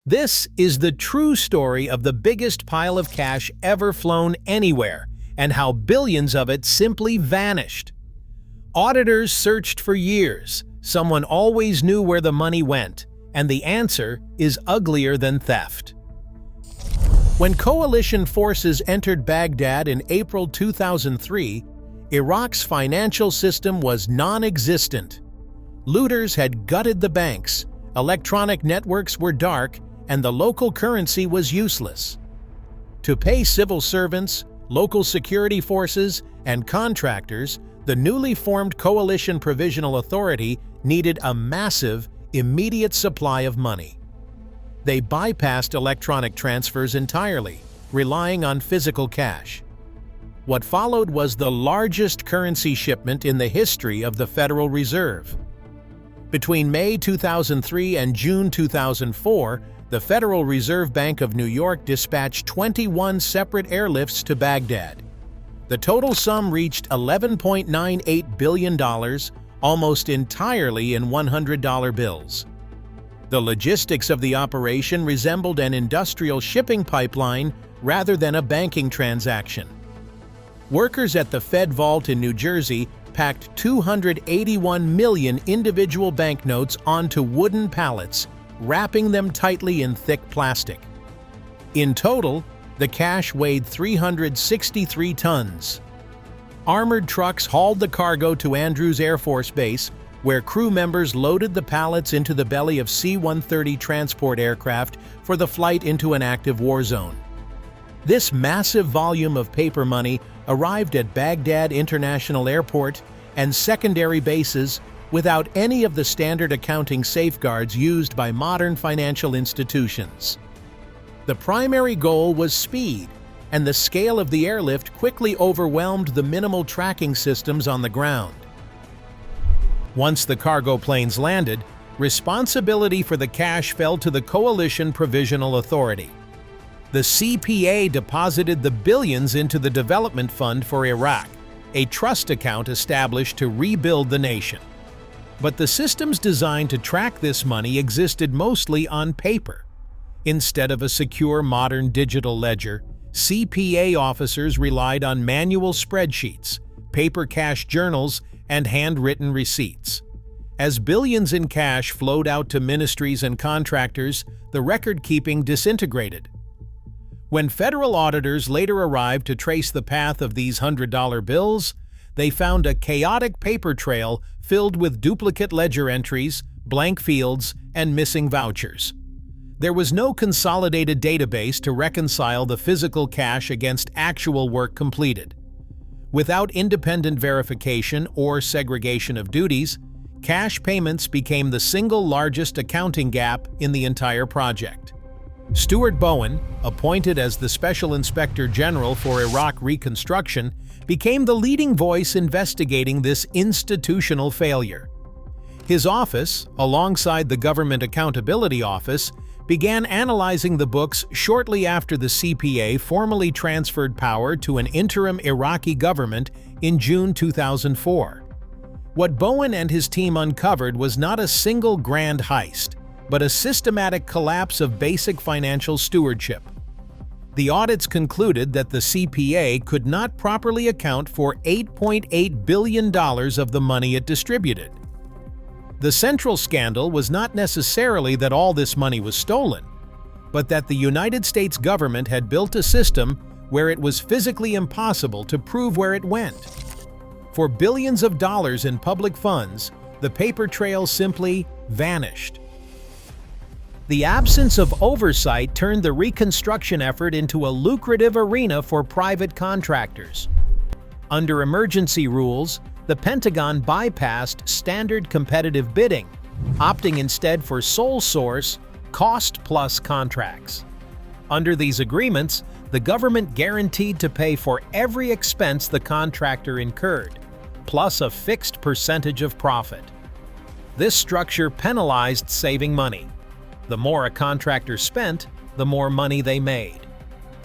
This is the true story of the biggest pile of cash ever flown anywhere, and how billions of it simply vanished. Auditors searched for years. Someone always knew where the money went, and the answer is uglier than theft. When coalition forces entered Baghdad in April 2003, Iraq's financial system was non-existent. Looters had gutted the banks, electronic networks were dark, and the local currency was useless. To pay civil servants, local security forces, and contractors, the newly formed Coalition Provisional Authority needed a massive, immediate supply of money. They bypassed electronic transfers entirely, relying on physical cash. What followed was the largest currency shipment in the history of the Federal Reserve. Between May 2003 and June 2004, the Federal Reserve Bank of New York dispatched 21 separate airlifts to Baghdad. The total sum reached $11.98 billion, almost entirely in $100 bills. The logistics of the operation resembled an industrial shipping pipeline rather than a banking transaction. Workers at the Fed Vault in New Jersey packed 281 million individual banknotes onto wooden pallets, wrapping them tightly in thick plastic. In total, the cash weighed 363 tons. Armored trucks hauled the cargo to Andrews Air Force Base, where crew members loaded the pallets into the belly of C-130 transport aircraft for the flight into an active war zone. This massive volume of paper money arrived at Baghdad International Airport and secondary bases without any of the standard accounting safeguards used by modern financial institutions. The primary goal was speed, and the scale of the airlift quickly overwhelmed the minimal tracking systems on the ground. Once the cargo planes landed, responsibility for the cash fell to the Coalition Provisional Authority. The CPA deposited the billions into the Development Fund for Iraq, a trust account established to rebuild the nation. But the systems designed to track this money existed mostly on paper. Instead of a secure modern digital ledger, CPA officers relied on manual spreadsheets, paper cash journals, and handwritten receipts. As billions in cash flowed out to ministries and contractors, the record-keeping disintegrated. When federal auditors later arrived to trace the path of these $100 bills, they found a chaotic paper trail filled with duplicate ledger entries, blank fields, and missing vouchers. There was no consolidated database to reconcile the physical cash against actual work completed. Without independent verification or segregation of duties, cash payments became the single largest accounting gap in the entire project. Stuart Bowen, appointed as the Special Inspector General for Iraq Reconstruction, became the leading voice investigating this institutional failure. His office, alongside the Government Accountability Office, began analyzing the books shortly after the CPA formally transferred power to an interim Iraqi government in June 2004. What Bowen and his team uncovered was not a single grand heist, but a systematic collapse of basic financial stewardship. The audits concluded that the CPA could not properly account for $8.8 billion of the money it distributed. The central scandal was not necessarily that all this money was stolen, but that the United States government had built a system where it was physically impossible to prove where it went. For billions of dollars in public funds, the paper trail simply vanished. The absence of oversight turned the reconstruction effort into a lucrative arena for private contractors. Under emergency rules, the Pentagon bypassed standard competitive bidding, opting instead for sole source, cost-plus contracts. Under these agreements, the government guaranteed to pay for every expense the contractor incurred, plus a fixed percentage of profit. This structure penalized saving money. The more a contractor spent, the more money they made.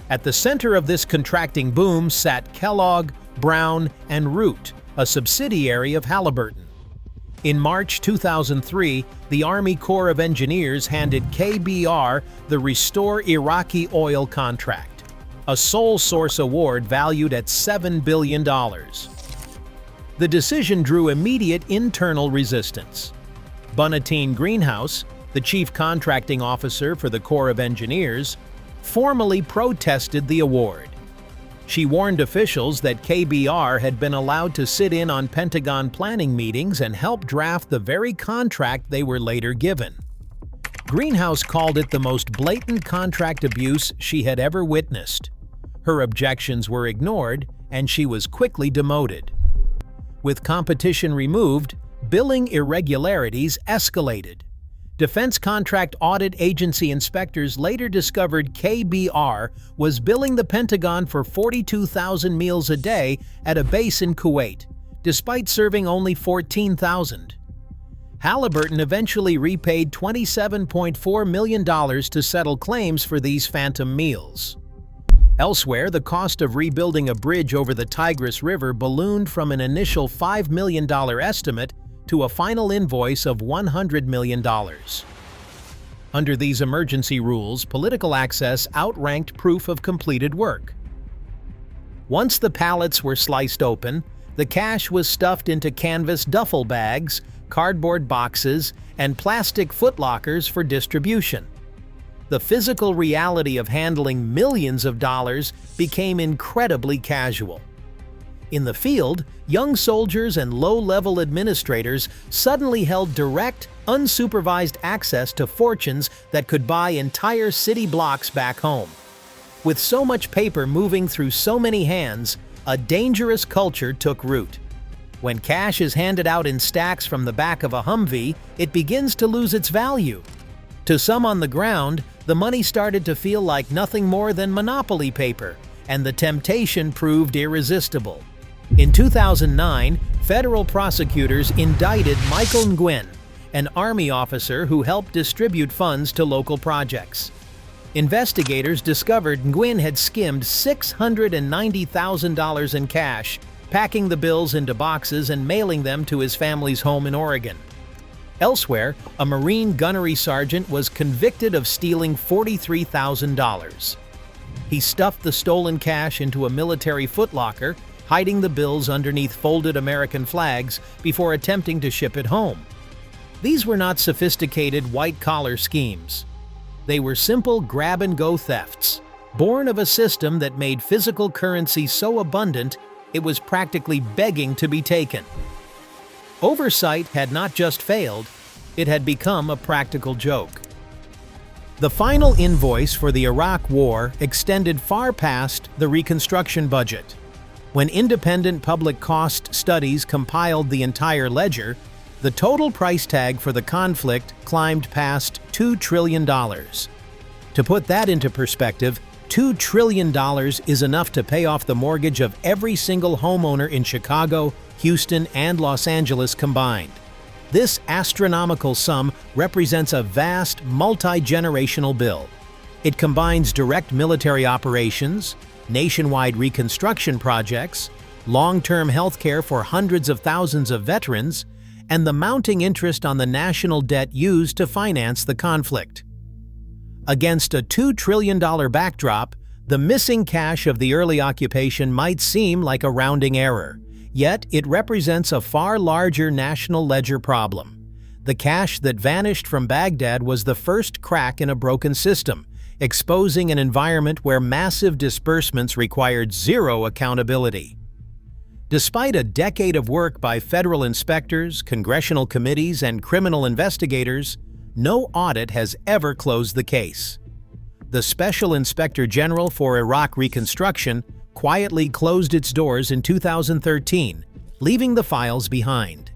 At the center of this contracting boom sat Kellogg, Brown, and Root, a subsidiary of Halliburton. In March 2003, the Army Corps of Engineers handed KBR the Restore Iraqi Oil contract, a sole source award valued at $7 billion. The decision drew immediate internal resistance. Bunnateen Greenhouse, the chief contracting officer for the Corps of Engineers, formally protested the award. She warned officials that KBR had been allowed to sit in on Pentagon planning meetings and help draft the very contract they were later given. Greenhouse called it the most blatant contract abuse she had ever witnessed. Her objections were ignored, and she was quickly demoted. With competition removed, billing irregularities escalated. Defense Contract Audit Agency inspectors later discovered KBR was billing the Pentagon for 42,000 meals a day at a base in Kuwait, despite serving only 14,000. Halliburton eventually repaid $27.4 million to settle claims for these phantom meals. Elsewhere, the cost of rebuilding a bridge over the Tigris River ballooned from an initial $5 million estimate to a final invoice of $100 million. Under these emergency rules, political access outranked proof of completed work. Once the pallets were sliced open, the cash was stuffed into canvas duffel bags, cardboard boxes, and plastic footlockers for distribution. The physical reality of handling millions of dollars became incredibly casual. In the field, young soldiers and low-level administrators suddenly held direct, unsupervised access to fortunes that could buy entire city blocks back home. With so much paper moving through so many hands, a dangerous culture took root. When cash is handed out in stacks from the back of a Humvee, it begins to lose its value. To some on the ground, the money started to feel like nothing more than monopoly paper, and the temptation proved irresistible. In 2009, federal prosecutors indicted Michael Nguyen, an Army officer who helped distribute funds to local projects. Investigators discovered Nguyen had skimmed $690,000 in cash, packing the bills into boxes and mailing them to his family's home in Oregon. Elsewhere, a Marine gunnery sergeant was convicted of stealing $43,000. He stuffed the stolen cash into a military footlocker, hiding the bills underneath folded American flags before attempting to ship it home. These were not sophisticated white-collar schemes. They were simple grab-and-go thefts, born of a system that made physical currency so abundant it was practically begging to be taken. Oversight had not just failed, it had become a practical joke. The final invoice for the Iraq War extended far past the reconstruction budget. When independent public cost studies compiled the entire ledger, the total price tag for the conflict climbed past $2 trillion. To put that into perspective, $2 trillion is enough to pay off the mortgage of every single homeowner in Chicago, Houston, and Los Angeles combined. This astronomical sum represents a vast, multi-generational bill. It combines direct military operations, nationwide reconstruction projects, long-term health care for hundreds of thousands of veterans, and the mounting interest on the national debt used to finance the conflict. Against a $2 trillion backdrop, the missing cash of the early occupation might seem like a rounding error, yet it represents a far larger national ledger problem. The cash that vanished from Baghdad was the first crack in a broken system, exposing an environment where massive disbursements required zero accountability. Despite a decade of work by federal inspectors, congressional committees, and criminal investigators, no audit has ever closed the case. The Special Inspector General for Iraq Reconstruction quietly closed its doors in 2013, leaving the files behind.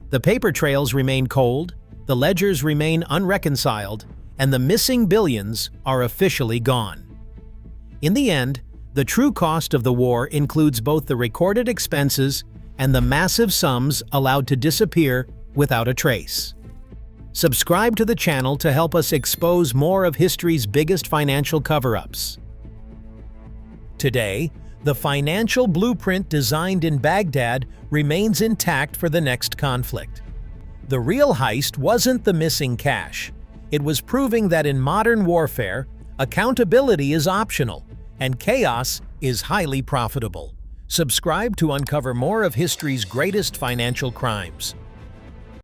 The paper trails remain cold, the ledgers remain unreconciled, and the missing billions are officially gone. In the end, the true cost of the war includes both the recorded expenses and the massive sums allowed to disappear without a trace. Subscribe to the channel to help us expose more of history's biggest financial cover-ups. Today, the financial blueprint designed in Baghdad remains intact for the next conflict. The real heist wasn't the missing cash. It was proving that in modern warfare, accountability is optional, and chaos is highly profitable. Subscribe to uncover more of history's greatest financial crimes.